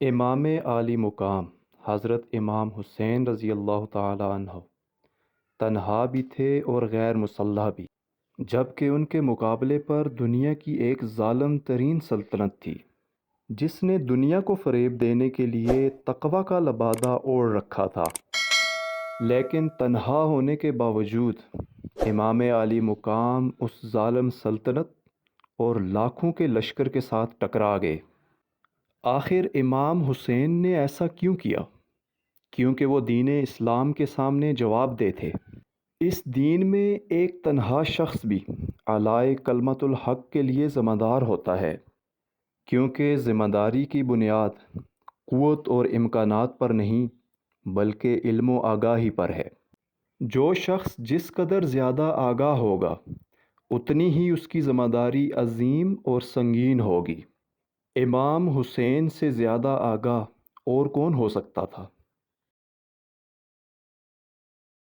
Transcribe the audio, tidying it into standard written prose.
امام عالی مقام حضرت امام حسین رضی اللہ تعالی عنہ تنہا بھی تھے اور غیر مسلح بھی، جبکہ ان کے مقابلے پر دنیا کی ایک ظالم ترین سلطنت تھی جس نے دنیا کو فریب دینے کے لیے تقوی کا لبادہ اوڑھ رکھا تھا۔ لیکن تنہا ہونے کے باوجود امام عالی مقام اس ظالم سلطنت اور لاکھوں کے لشکر کے ساتھ ٹکرا گئے۔ آخر امام حسین نے ایسا کیوں کیا؟ کیونکہ وہ دین اسلام کے سامنے جواب دہ تھے۔ اس دین میں ایک تنہا شخص بھی اعلاء کلمت الحق کے لیے ذمہ دار ہوتا ہے، کیونکہ ذمہ داری کی بنیاد قوت اور امکانات پر نہیں بلکہ علم و آگاہی پر ہے۔ جو شخص جس قدر زیادہ آگاہ ہوگا اتنی ہی اس کی ذمہ داری عظیم اور سنگین ہوگی۔ امام حسین سے زیادہ آگاہ اور کون ہو سکتا تھا؟